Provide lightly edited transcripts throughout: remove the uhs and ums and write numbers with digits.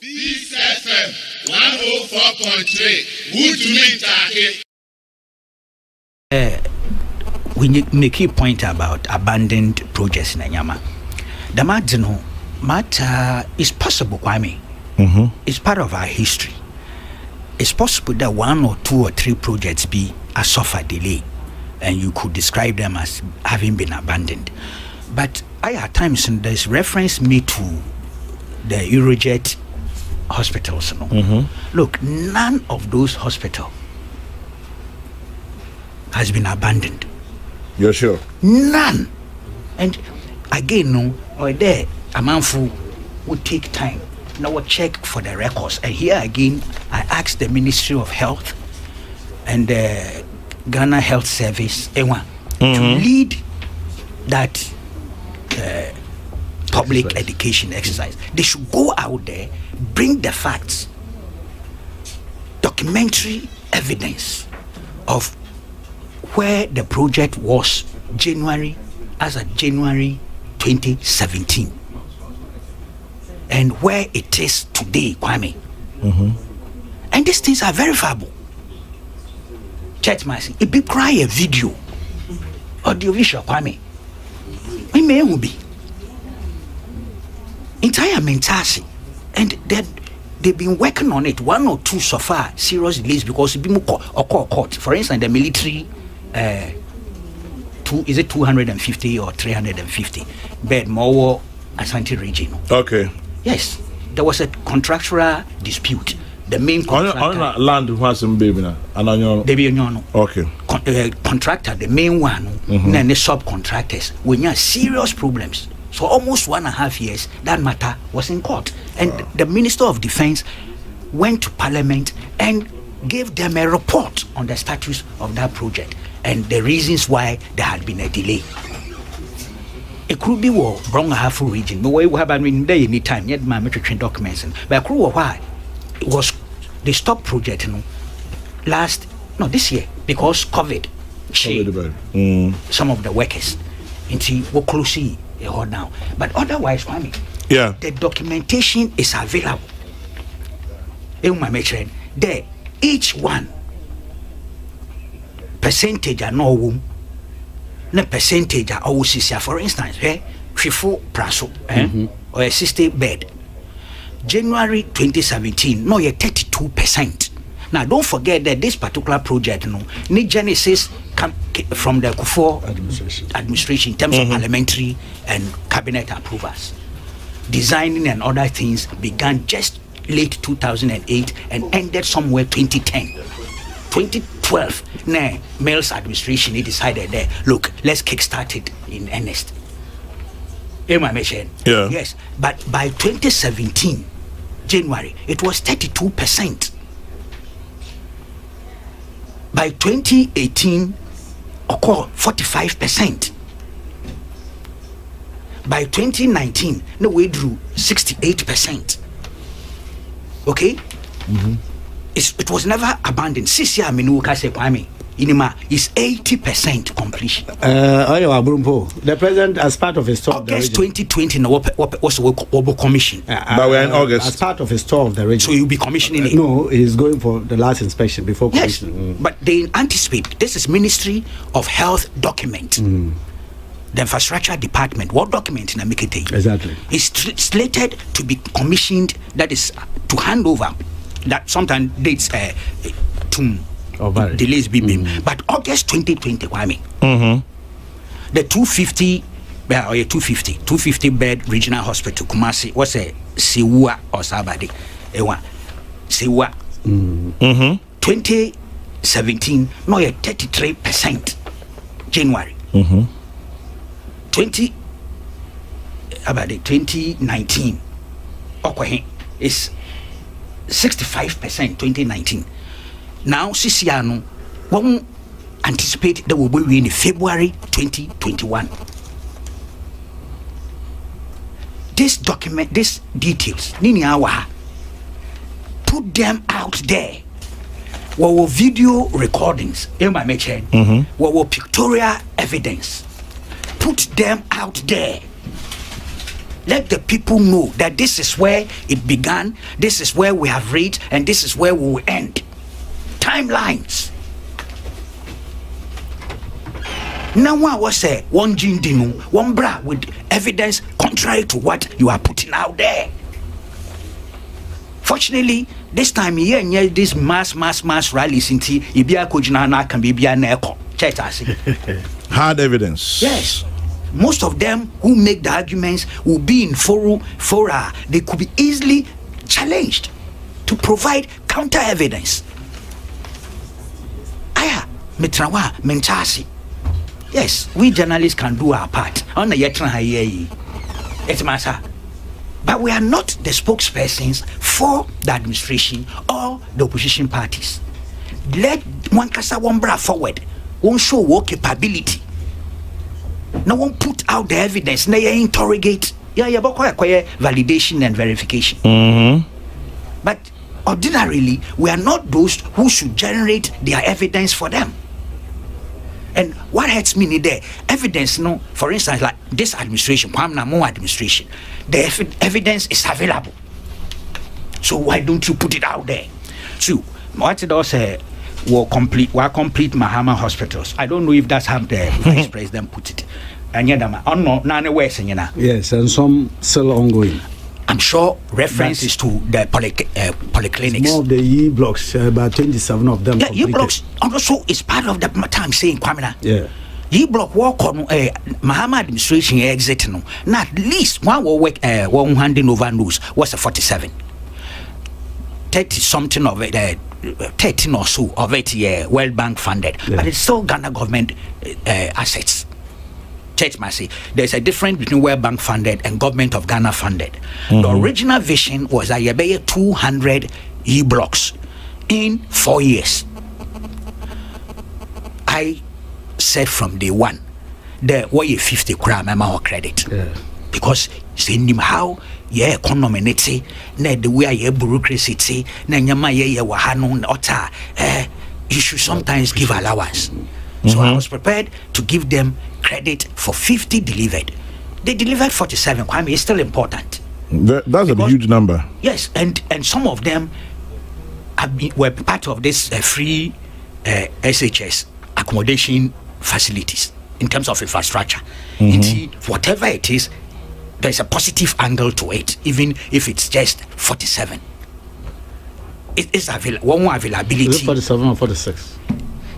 Peace FM 104.3. We make a point about abandoned projects in Nyama. The matter is possible, Kwame. It's part of our history. It's possible that 1 or 2 or 3 projects be a suffer delay, and you could describe them as having been abandoned. But at times there's reference made to the Eurojet hospitals. Look, none of those hospitals has been abandoned. You're sure? None. And again, or there, a manful would take time. Now we'll check for the records. And here again, I asked the Ministry of Health and the Ghana Health Service to lead that public education exercise. They should go out there, bring the facts, documentary evidence of where the project was January 2017 and where it is today, Kwame. And these things are verifiable. Chat mercy, it be cry a video, audiovisual, Kwame. It may be entire mentality, and they've been working on it. 1 or 2 so far serious delays because it be more court. For instance, the military. 250 or 350 bed more Ashanti region. Okay. Yes, there was a contractual dispute. The main contractor on land was in baby now. Okay. Contractor, the main one, and the subcontractors, we had serious problems. So almost 1.5 years, that matter was in court, and the Minister of Defense went to Parliament and gave them a report on the status of that project and the reasons why there had been a delay. It could be war wrong half region, but we have been there any time yet my train documents. But why it was they stopped project this year because COVID some of the workers into what closely now. But otherwise, the documentation is available. There, each one percentage are no room, no percentage are always here. For instance, Trifo Praso or a 60 bed. January 2017, no, 32%. Now, don't forget that this particular project, need genesis come from the Akufo administration in terms of parliamentary and cabinet approvals. Designing and other things began just late 2008 and ended somewhere 2010. 2012, Mills administration, he decided that, look, let's kickstart it in earnest. Yes, but by 2017, January, it was 32%. By 2018, 45%. By 2019, we drew 68%. Okay? It was never abandoned. This year, Kwame, is 80% completion. The president, as part of his tour of the August region, 2020, was a commission. But we're in August. As part of his tour of the region. So you'll be commissioning it? No, he's going for the last inspection before commissioning. Yes, but they anticipate. This is Ministry of Health document. The infrastructure department, what document in Amikete? Exactly. Is slated to be commissioned, that is to hand over. That sometimes dates delays be but August 2020, the 250 bed regional hospital Kumasi was a Siwa or Sabadi Siwa 2017 no 33% January 2019 is 65% 2019. Now Sisiano won't anticipate that will be in February 2021. This document, these details, put them out there. What were video recordings, what were pictorial evidence, put them out there. Let the people know that this is where it began, this is where we have reached, and this is where we will end. Timelines. Now what was say one jindinu, one bra with evidence contrary to what you are putting out there. Fortunately, this time here and this mass rallies into Ibia Kojina can be Neko. Hard evidence. Yes. Most of them who make the arguments will be in fora. They could be easily challenged to provide counter evidence. Aya, metrawa, mentasi. Yes, we journalists can do our part. On the it's matter. But we are not the spokespersons for the administration or the opposition parties. Let one kasa one bra forward. One show work capability. No one put out the evidence. No, interrogate. Validation and verification. But ordinarily, we are not those who should generate their evidence for them. And what hurts me there, evidence, no, for instance, like this administration, administration, the evidence is available. So why don't you put it out there? So what it does say, we'll complete Mahama hospitals. I don't know if that's how the vice president put it. And yet, yes, and some still ongoing. I'm sure references to the polyclinics. More of the E blocks, about 27 of them. Yeah, E blocks also is part of the matter I'm saying, Kwamina. Yeah. E block work on Mahama administration exit no. Now at least one will work one handing over news was a 47. 30 something of it, 13 or so of it, World Bank funded, but it's still Ghana government assets. Church must say there's a difference between World Bank funded and government of Ghana funded. The original vision was that you buy 200 e-blocks in 4 years. I said from day one, the way 50 gram credit, because seeing how economy neti na the way bureaucracy na nyama wahano ota you should sometimes give allowance. So I was prepared to give them credit for 50 delivered. They delivered 47. Kwame is still important. That's a huge number. Yes, and some of them were part of this free SHS accommodation facilities in terms of infrastructure. Whatever it is, there's a positive angle to it, even if it's just 47. It is one more availability. Is it 47 or 46?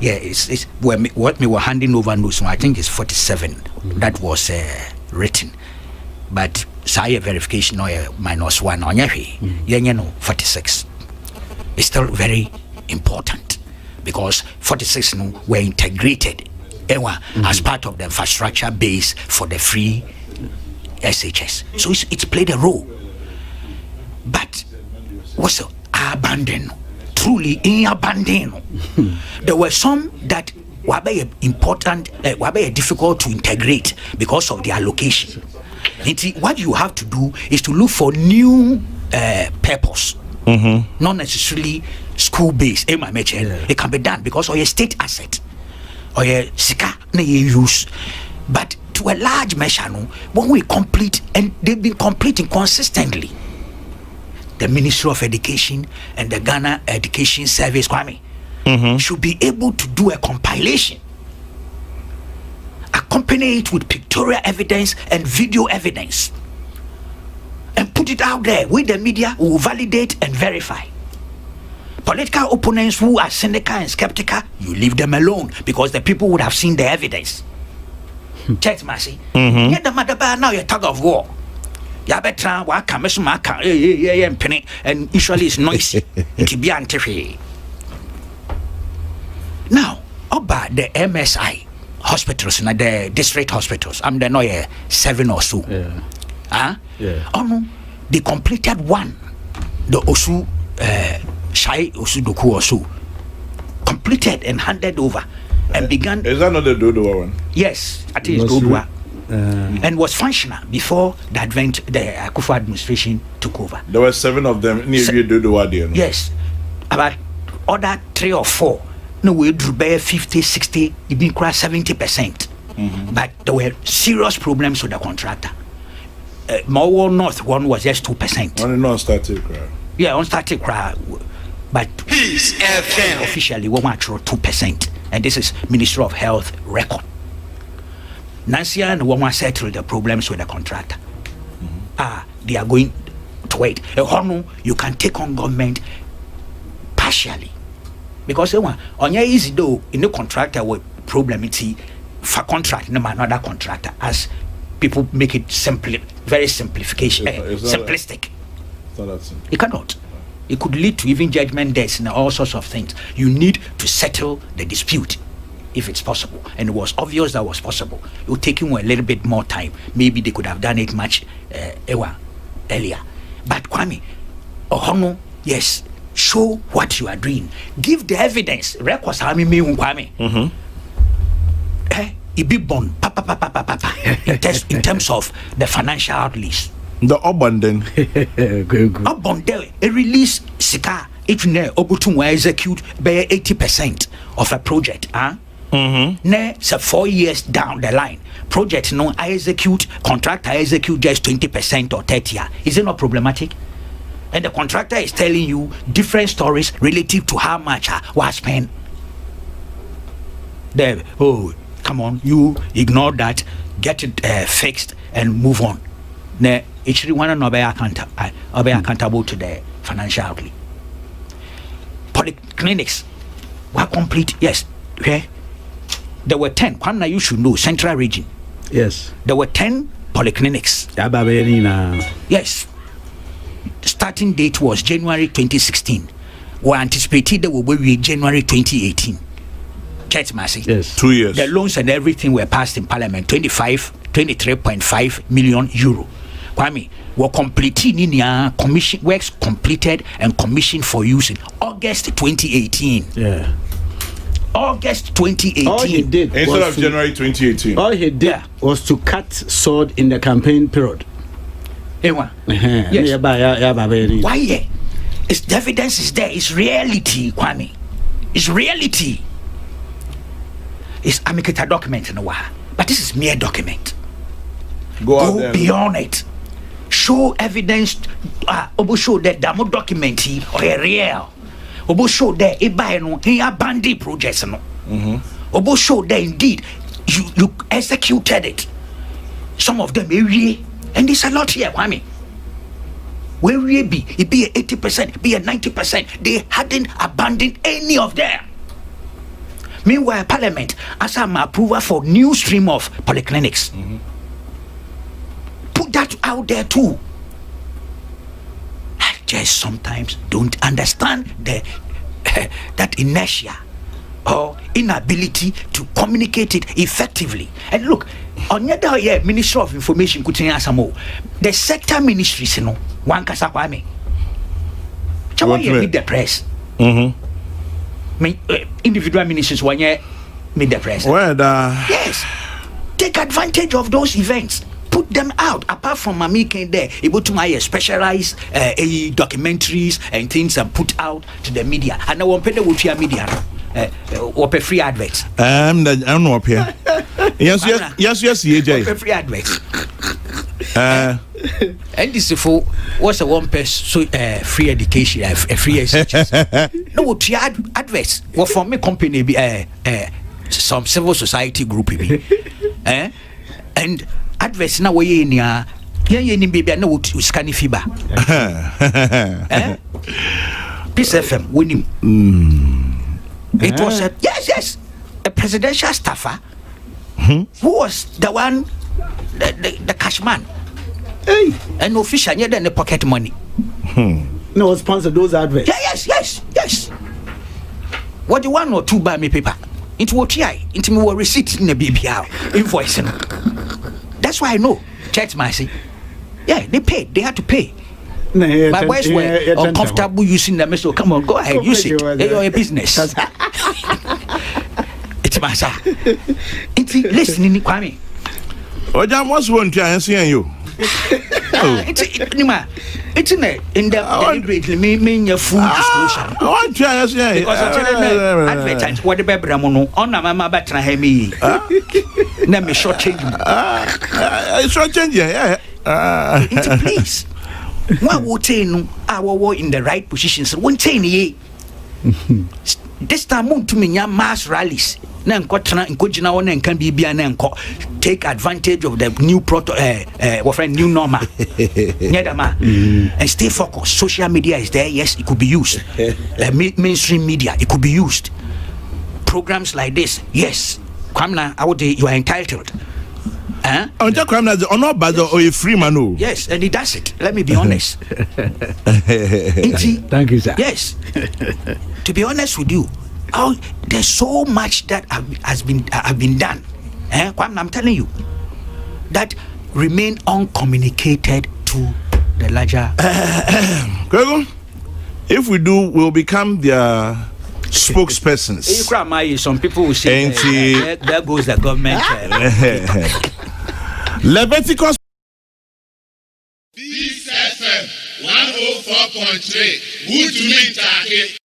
Yeah, it's what we were handing over news. I think it's 47 that was written, but say verification or -1 on 46. It's still very important because 46 were integrated as part of the infrastructure base for the free SHS. So it's played a role, but was abandoned. Truly in abandon. There were some that were very important, were very difficult to integrate because of their location. What you have to do is to look for new purpose, not necessarily school-based. It can be done because of a state asset or a sika use, but to a large measure, when we complete, and they've been completing consistently. The Ministry of Education and the Ghana Education Service, Kwame, should be able to do a compilation, accompany it with pictorial evidence and video evidence, and put it out there. We, the media, will validate and verify. Political opponents who are cynical and skeptical, you leave them alone because the people would have seen the evidence. Check, Mercy. Yet the matter now you're tug of war. Yabetra waka mesumaka and usually it's noisy. Now, about the MSI hospitals and the district hospitals, I'm the 7 or so. They completed one. The Osu Shai Osudoku or so completed and handed over and began. Is that not the Dodua one? Yes, I think it's Dodua. And was functional before the Akufo administration took over. There were 7 of them near Dodua. Yes, about other 3 or 4. No, we drew by 50, 60, even 70%. But there were serious problems with the contractor. More North one was just 2%. On non-static crowd. Yeah, on static crowd. But Peace FM. officially, we want 2%. And this is Ministry of Health record. Nancy and we want to settle the problems with the contractor. They are going to wait. You can take on government partially. Because on your easy though, in the contractor with problem, it's for contract, no another contractor, as people make it very simplification, simplistic. It's not that simple. It cannot. It could lead to even judgment debts and all sorts of things. You need to settle the dispute if it's possible. And it was obvious that was possible. It would take him a little bit more time. Maybe they could have done it much earlier. But Kwame, Ohono, yes, show what you are doing. Give the evidence. Records how me Kwame. It be born in terms of the financial outlays. The abundant. Abundant. A release sika. If you know, Obutum execute by 80% of a project. Ne, so 4 years down the line, project no I execute, contractor execute just 20% or 30%. Is it not problematic? And the contractor is telling you different stories relative to how much was spent. There, come on, you ignore that, get it fixed and move on. Ne, it's really one be accountable to the financial outlay. Polyclinics were complete, yes. Okay. There were 10. Kwamna, you should know, Central Region. Yes. There were 10 polyclinics. Yes. Starting date was January 2016. We anticipated that we will be January 2018. Catch Massey. Yes. 2 years. The loans and everything were passed in Parliament. 23.5 million euro. Kwame, were completing in commission works completed and commissioned for use in August 2018. Yeah. August 2018. All he did instead of January 2018. All he did was to cut sword in the campaign period. Yes. Why? It's the evidence is there. It's reality, Kwame. It's reality. It's amicata document in a while, but this is mere document. Go beyond it. Show evidence. Obo show that damo document or a real. Obo show that he abandoned projects. Obo show that indeed you executed it. Some of them and there's a lot here, Kwame. Where it be 80%, be 90%. They hadn't abandoned any of them. Meanwhile, Parliament as an approval for new stream of polyclinics. Put that out there too. I just sometimes don't understand that inertia or inability to communicate it effectively. And look, on the other hand, Ministry of Information could say the sector ministries, one Kasakwame. Chawaye meet the press. Individual ministries one year meet the press. Yes. Take advantage of those events. Put them out. Apart from Mami came there, able to my specialized documentaries and things and put out to the media. And I want to pay the media. Or pay free adverts. I'm not up here. Yes, EJ. Free adverts. And this is for what's a one person free education, free education. No, adverts. What for me company be some civil society group be, and adverts now we in ya baby no scanning fiber. Peace FM winning. It was yes a presidential staffer who was the one the cash man. Hey, an official yeah then the pocket money. No sponsor those adverts. Yes. What the 1 or 2 buy me paper? Into what into me receipt in the BBR invoice. That's why I know. Church mercy. Yeah, they paid. They had to pay. My boys were uncomfortable using them, so come on, go ahead, use it. You're a business. It's myself. It's listening, Kwame. What's one trying to see you? It's in the deliberately mean your full disclosure. What trying to say? Because advertise what the baby Ramono on my batter hemi. Let me short change. Short change, yeah. Please. One would say no, our in the right positions. One chain ye. This time, to me, mass rallies. Nan kwatena nkojina wona nkan bibia na nko take advantage of the new new normal. And stay focused. Social media is there, yes, it could be used. Mainstream media, it could be used. Programs like this, yes. Kwamna, you are entitled. On the crime or not bad or a free man. Yes, and he does it. Let me be honest. Thank you, sir. Yes. To be honest with you, there's so much that have been done. I'm telling you that remain uncommunicated to the larger. If we do, we'll become their spokespersons. Some people will say, there goes the government. Leviticus. This FM 104.3. Who to me,